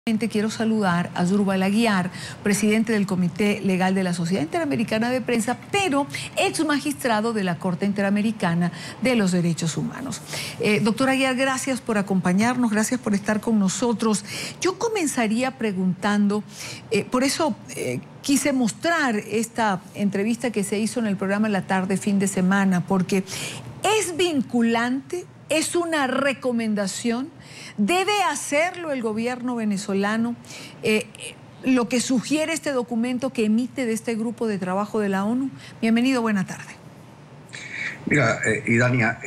Quiero saludar a Yurbal Aguiar, presidente del Comité Legal de la Sociedad Interamericana de Prensa, pero ex magistrado de la Corte Interamericana de los Derechos Humanos. Doctor Aguiar, gracias por acompañarnos, gracias por estar con nosotros. Yo comenzaría preguntando, por eso quise mostrar esta entrevista que se hizo en el programa La Tarde fin de semana, porque es vinculante, es una recomendación. ¿Debe hacerlo el gobierno venezolano? Lo que sugiere este documento que emite de este grupo de trabajo de la ONU. Bienvenido, buena tarde. Mira, Idania,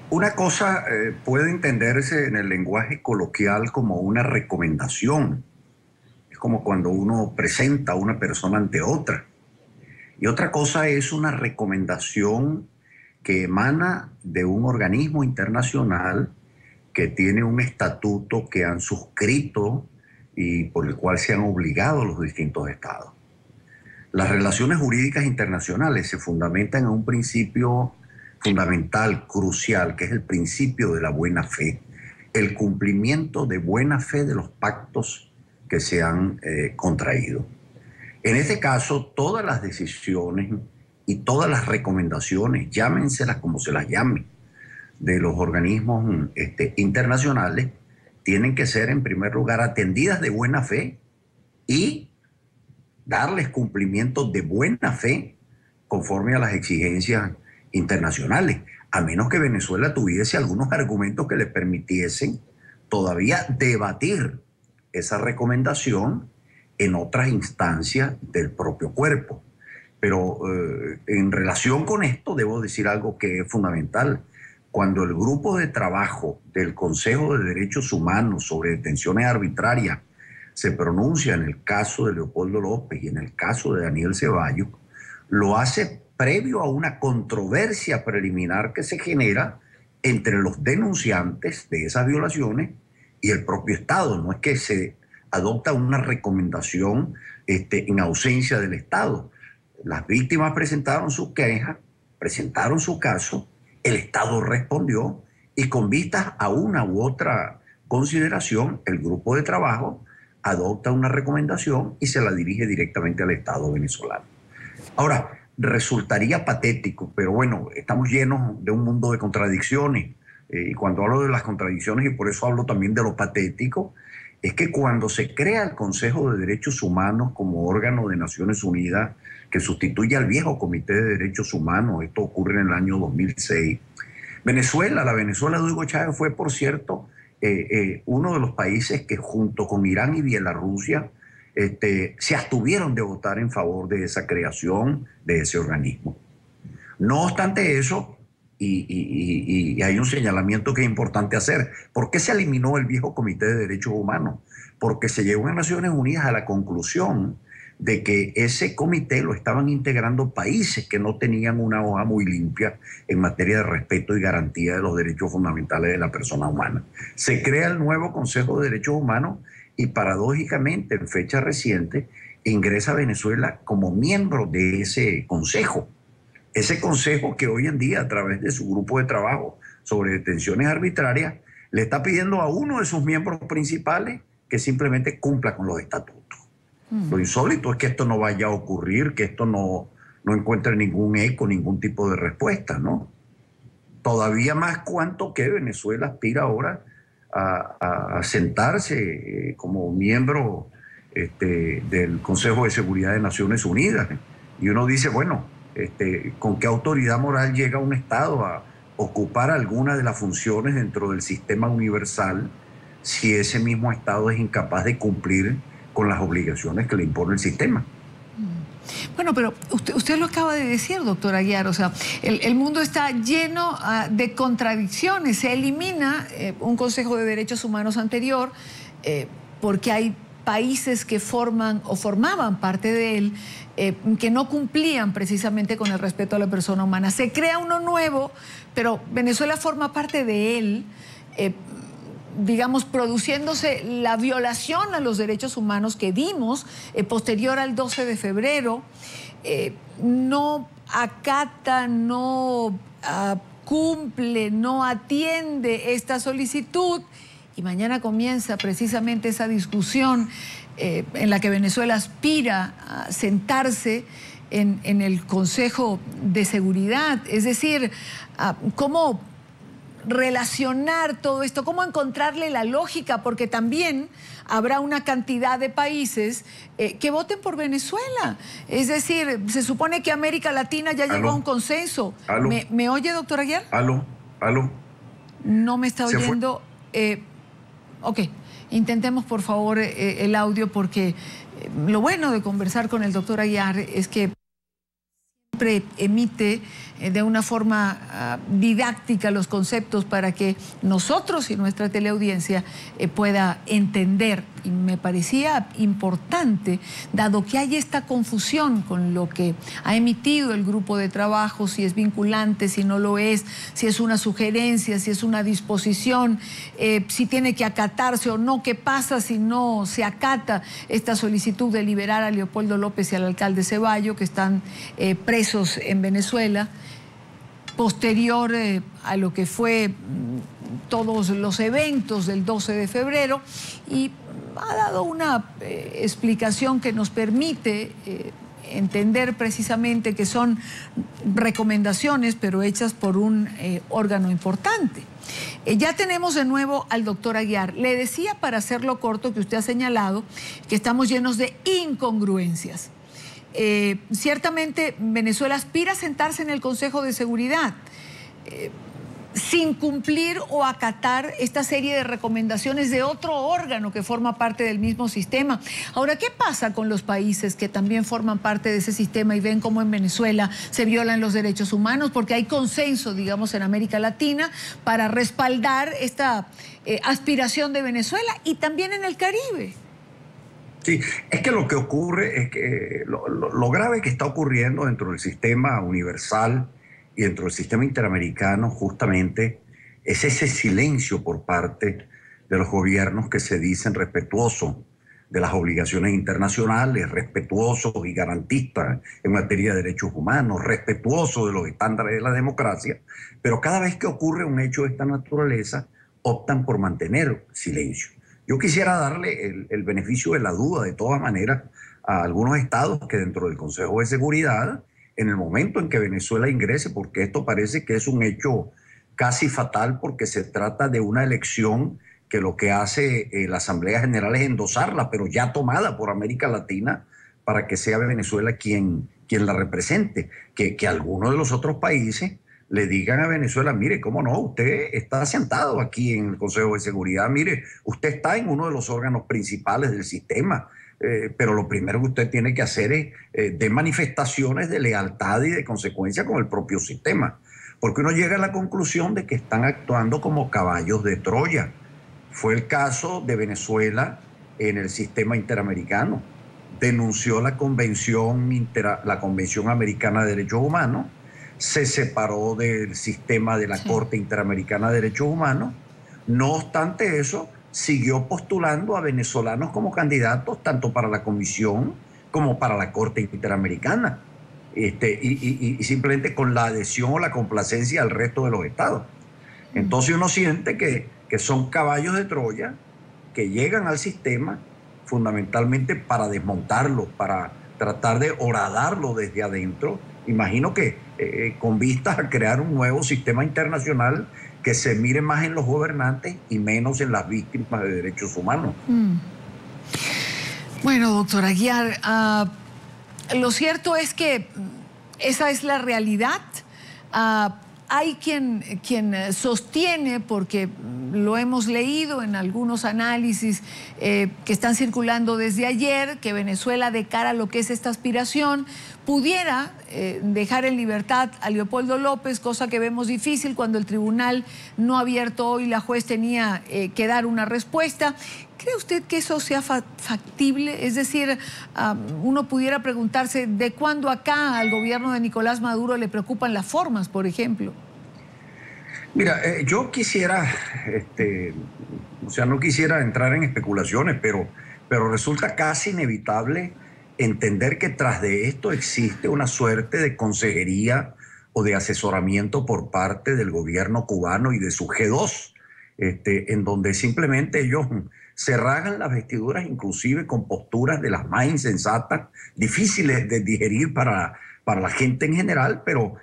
una cosa puede entenderse en el lenguaje coloquial como una recomendación. Es como cuando uno presenta a una persona ante otra. Y otra cosa es una recomendación que emana de un organismo internacional que tiene un estatuto que han suscrito y por el cual se han obligado los distintos estados. Las relaciones jurídicas internacionales se fundamentan en un principio fundamental, crucial, que es el principio de la buena fe, el cumplimiento de buena fe de los pactos que se han contraído. En este caso, todas las decisiones y todas las recomendaciones, llámenselas como se las llamen, de los organismos internacionales, tienen que ser en primer lugar atendidas de buena fe y darles cumplimiento de buena fe conforme a las exigencias internacionales, a menos que Venezuela tuviese algunos argumentos que le permitiesen todavía debatir esa recomendación en otras instancias del propio cuerpo. Pero en relación con esto debo decir algo que es fundamental. Cuando el grupo de trabajo del Consejo de Derechos Humanos sobre detenciones arbitrarias se pronuncia en el caso de Leopoldo López y en el caso de Daniel Ceballos, lo hace previo a una controversia preliminar que se genera entre los denunciantes de esas violaciones y el propio Estado. No es que se adopta una recomendación en ausencia del Estado. Las víctimas presentaron su queja, presentaron su caso, el Estado respondió y con vistas a una u otra consideración, el grupo de trabajo adopta una recomendación y se la dirige directamente al Estado venezolano. Ahora, resultaría patético, pero bueno, estamos llenos de un mundo de contradicciones. Y cuando hablo de las contradicciones, y por eso hablo también de lo patético, es que cuando se crea el Consejo de Derechos Humanos como órgano de Naciones Unidas, que sustituye al viejo Comité de Derechos Humanos, esto ocurre en el año 2006, la Venezuela de Hugo Chávez fue, por cierto, uno de los países que junto con Irán y Bielorrusia se abstuvieron de votar en favor de esa creación de ese organismo. No obstante eso, y hay un señalamiento que es importante hacer. ¿Por qué se eliminó el viejo Comité de Derechos Humanos? Porque se llegó en Naciones Unidas a la conclusión de que ese comité lo estaban integrando países que no tenían una hoja muy limpia en materia de respeto y garantía de los derechos fundamentales de la persona humana. Se crea el nuevo Consejo de Derechos Humanos y paradójicamente en fecha reciente ingresa Venezuela como miembro de ese consejo. Ese consejo que hoy en día, a través de su grupo de trabajo sobre detenciones arbitrarias, le está pidiendo a uno de sus miembros principales que simplemente cumpla con los estatutos. Lo insólito es que esto no vaya a ocurrir, que esto no encuentre ningún eco, ningún tipo de respuesta, ¿no? Todavía más cuanto que Venezuela aspira ahora a sentarse como miembro del Consejo de Seguridad de Naciones Unidas. Y uno dice, bueno, ¿con qué autoridad moral llega un Estado a ocupar alguna de las funciones dentro del sistema universal si ese mismo Estado es incapaz de cumplir con las obligaciones que le impone el sistema? Bueno, pero usted lo acaba de decir, doctor Aguiar, o sea, el mundo está lleno de contradicciones. Se elimina un Consejo de Derechos Humanos anterior porque hay países que forman o formaban parte de él que no cumplían precisamente con el respeto a la persona humana. Se crea uno nuevo, pero Venezuela forma parte de él, digamos, produciéndose la violación a los derechos humanos que vimos posterior al 12 de febrero, no acata, no cumple, no atiende esta solicitud y mañana comienza precisamente esa discusión en la que Venezuela aspira a sentarse en el Consejo de Seguridad. Es decir, cómo relacionar todo esto, cómo encontrarle la lógica, porque también habrá una cantidad de países que voten por Venezuela. Es decir, se supone que América Latina ya llegó a un consenso. ¿Me oye, doctor Aguiar? Aló. No me está oyendo. Ok, intentemos por favor el audio, porque lo bueno de conversar con el doctor Aguiar es que siempre emite de una forma didáctica los conceptos para que nosotros y nuestra teleaudiencia pueda entender. Y me parecía importante, dado que hay esta confusión con lo que ha emitido el grupo de trabajo, si es vinculante, si no lo es, si es una sugerencia, si es una disposición, si tiene que acatarse o no, qué pasa si no se acata esta solicitud de liberar a Leopoldo López y al alcalde Ceballo, que están presos en Venezuela, posterior a lo que fue todos los eventos del 12 de febrero, y ha dado una explicación que nos permite entender precisamente que son recomendaciones, pero hechas por un órgano importante. Ya tenemos de nuevo al doctor Aguiar. Le decía, para hacerlo corto, que usted ha señalado que estamos llenos de incongruencias. Ciertamente Venezuela aspira a sentarse en el Consejo de Seguridad sin cumplir o acatar esta serie de recomendaciones de otro órgano que forma parte del mismo sistema. Ahora, ¿qué pasa con los países que también forman parte de ese sistema y ven cómo en Venezuela se violan los derechos humanos? Porque hay consenso, digamos, en América Latina para respaldar esta aspiración de Venezuela, y también en el Caribe. Sí, es que lo que ocurre es que lo grave que está ocurriendo dentro del sistema universal y dentro del sistema interamericano justamente es ese silencio por parte de los gobiernos que se dicen respetuosos de las obligaciones internacionales, respetuosos y garantistas en materia de derechos humanos, respetuosos de los estándares de la democracia, pero cada vez que ocurre un hecho de esta naturaleza optan por mantener silencio. Yo quisiera darle el beneficio de la duda, de todas maneras, a algunos estados que dentro del Consejo de Seguridad, en el momento en que Venezuela ingrese, porque esto parece que es un hecho casi fatal, porque se trata de una elección que lo que hace la Asamblea General es endosarla, pero ya tomada por América Latina, para que sea Venezuela quien la represente. Que algunos de los otros países le digan a Venezuela, mire, cómo no, usted está sentado aquí en el Consejo de Seguridad, mire, usted está en uno de los órganos principales del sistema, pero lo primero que usted tiene que hacer es de manifestaciones de lealtad y de consecuencia con el propio sistema, porque uno llega a la conclusión de que están actuando como caballos de Troya. Fue el caso de Venezuela en el sistema interamericano. Denunció la Convención Americana de Derechos Humanos, se separó del sistema de la Corte Interamericana de Derechos Humanos. No obstante eso, siguió postulando a venezolanos como candidatos tanto para la Comisión como para la Corte Interamericana, y simplemente con la adhesión o la complacencia al resto de los estados. Entonces uno siente que son caballos de Troya que llegan al sistema fundamentalmente para desmontarlo, para tratar de horadarlo desde adentro. Imagino que con vistas a crear un nuevo sistema internacional que se mire más en los gobernantes y menos en las víctimas de derechos humanos. Bueno, doctor Aguiar, lo cierto es que esa es la realidad. Hay quien sostiene, porque lo hemos leído en algunos análisis que están circulando desde ayer, que Venezuela, de cara a lo que es esta aspiración, pudiera dejar en libertad a Leopoldo López, cosa que vemos difícil cuando el tribunal no ha abierto hoy, la juez tenía que dar una respuesta. ¿Cree usted que eso sea factible? Es decir, uno pudiera preguntarse, ¿de cuándo acá al gobierno de Nicolás Maduro le preocupan las formas, por ejemplo? Mira, yo quisiera, no quisiera entrar en especulaciones, pero resulta casi inevitable entender que tras de esto existe una suerte de consejería o de asesoramiento por parte del gobierno cubano y de su G2. en donde simplemente ellos se rasgan las vestiduras, inclusive con posturas de las más insensatas, difíciles de digerir para la gente en general, pero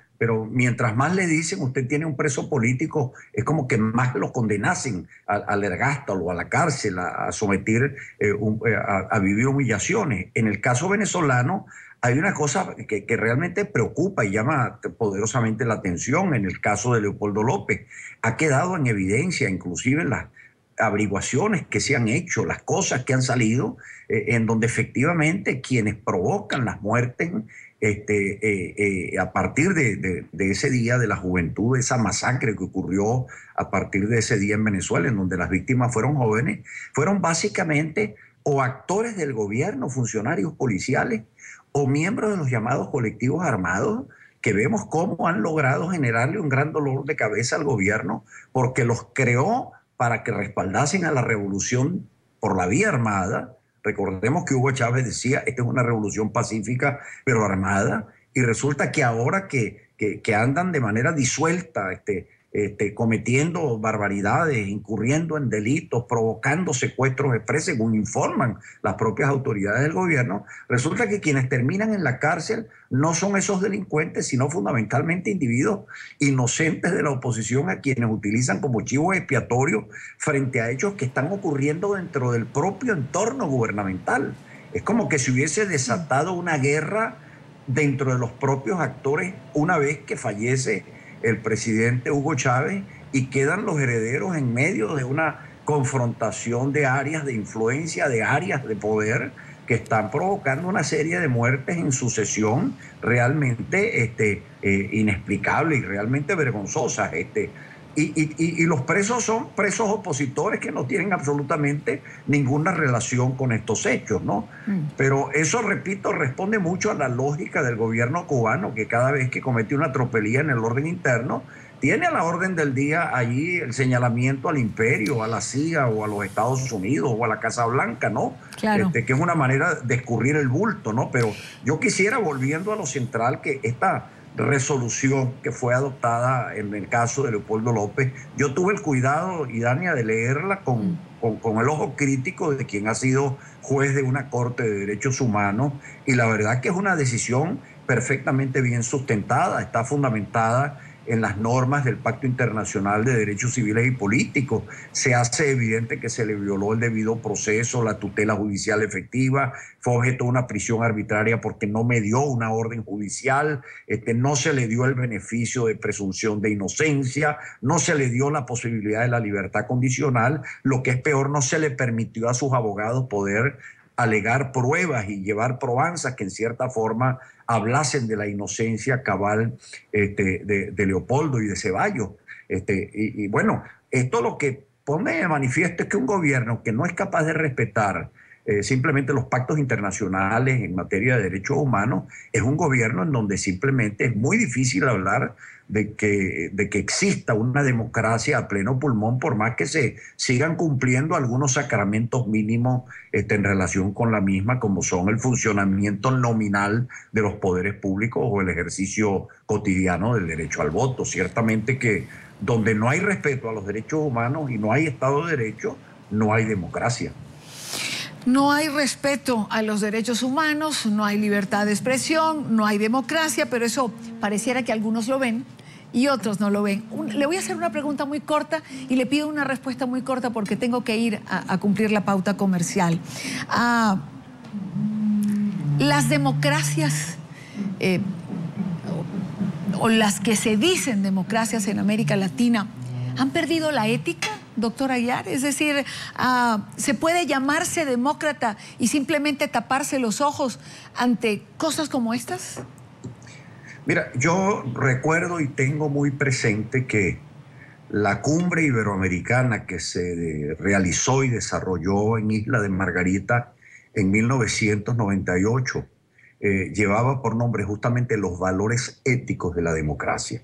mientras más le dicen usted tiene un preso político, es como que más lo condenasen al ergástulo o a la cárcel, a someter, a vivir humillaciones. En el caso venezolano hay una cosa que realmente preocupa y llama poderosamente la atención. En el caso de Leopoldo López, ha quedado en evidencia, inclusive en las averiguaciones que se han hecho, las cosas que han salido, en donde efectivamente quienes provocan las muertes a partir de ese día de la juventud, esa masacre que ocurrió a partir de ese día en Venezuela, en donde las víctimas fueron jóvenes, fueron básicamente o actores del gobierno, funcionarios policiales, o miembros de los llamados colectivos armados, que vemos cómo han logrado generarle un gran dolor de cabeza al gobierno, porque los creó para que respaldasen a la revolución por la vía armada. Recordemos que Hugo Chávez decía, esta es una revolución pacífica, pero armada, y resulta que ahora que andan de manera disuelta, cometiendo barbaridades, incurriendo en delitos, provocando secuestros expresos, según informan las propias autoridades del gobierno, resulta que quienes terminan en la cárcel no son esos delincuentes, sino fundamentalmente individuos inocentes de la oposición, a quienes utilizan como chivos expiatorios frente a hechos que están ocurriendo dentro del propio entorno gubernamental. Es como que se hubiese desatado una guerra dentro de los propios actores una vez que fallece el presidente Hugo Chávez, y quedan los herederos en medio de una confrontación de áreas de influencia, de áreas de poder, que están provocando una serie de muertes en sucesión realmente inexplicables y realmente vergonzosas. Y los presos son presos opositores que no tienen absolutamente ninguna relación con estos hechos, ¿no? Pero eso, repito, responde mucho a la lógica del gobierno cubano, que cada vez que comete una tropelía en el orden interno, tiene a la orden del día allí el señalamiento al imperio, a la CIA o a los Estados Unidos o a la Casa Blanca, ¿no? Claro. Que es una manera de escurrir el bulto, ¿no? Pero yo quisiera, volviendo a lo central, que esta resolución que fue adoptada en el caso de Leopoldo López, yo tuve el cuidado, Idania, de leerla con el ojo crítico de quien ha sido juez de una corte de derechos humanos, y la verdad que es una decisión perfectamente bien sustentada, está fundamentada en las normas del Pacto Internacional de Derechos Civiles y Políticos. Se hace evidente que se le violó el debido proceso, la tutela judicial efectiva, fue objeto de una prisión arbitraria porque no me dio una orden judicial, no se le dio el beneficio de presunción de inocencia, no se le dio la posibilidad de la libertad condicional, lo que es peor, no se le permitió a sus abogados poder alegar pruebas y llevar probanzas que en cierta forma hablasen de la inocencia cabal de Leopoldo y de Ceballos. Y bueno, esto lo que pone de manifiesto es que un gobierno que no es capaz de respetar simplemente los pactos internacionales en materia de derechos humanos, es un gobierno en donde simplemente es muy difícil hablar de que exista una democracia a pleno pulmón, por más que se sigan cumpliendo algunos sacramentos mínimos en relación con la misma, como son el funcionamiento nominal de los poderes públicos o el ejercicio cotidiano del derecho al voto. Ciertamente que donde no hay respeto a los derechos humanos y no hay Estado de Derecho, no hay democracia. No hay respeto a los derechos humanos, no hay libertad de expresión, no hay democracia, pero eso pareciera que algunos lo ven y otros no lo ven. Le voy a hacer una pregunta muy corta y le pido una respuesta muy corta porque tengo que ir a cumplir la pauta comercial. Las democracias o las que se dicen democracias en América Latina han perdido la ética, doctor Aguiar. Es decir, ¿se puede llamarse demócrata y simplemente taparse los ojos ante cosas como estas? Mira, yo recuerdo y tengo muy presente que la cumbre iberoamericana que se realizó y desarrolló en Isla de Margarita en 1998 llevaba por nombre justamente los valores éticos de la democracia.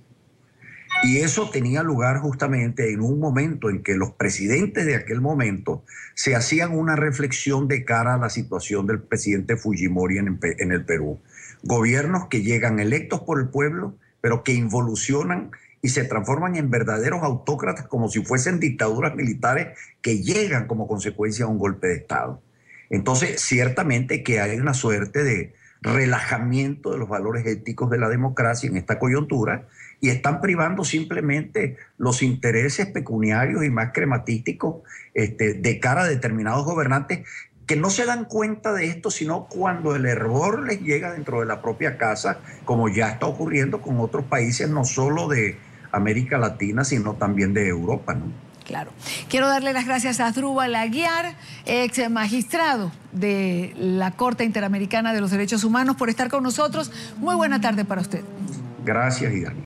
Y eso tenía lugar justamente en un momento en que los presidentes de aquel momento se hacían una reflexión de cara a la situación del presidente Fujimori en el Perú. Gobiernos que llegan electos por el pueblo, pero que involucionan y se transforman en verdaderos autócratas como si fuesen dictaduras militares que llegan como consecuencia a un golpe de Estado. Entonces, ciertamente que hay una suerte de relajamiento de los valores éticos de la democracia en esta coyuntura y están privando simplemente los intereses pecuniarios y más crematísticos de cara a determinados gobernantes que no se dan cuenta de esto, sino cuando el error les llega dentro de la propia casa, como ya está ocurriendo con otros países, no solo de América Latina, sino también de Europa, ¿no? Claro. Quiero darle las gracias a Asdrúbal Aguiar, ex magistrado de la Corte Interamericana de los Derechos Humanos, por estar con nosotros. Muy buena tarde para usted. Gracias, Idani.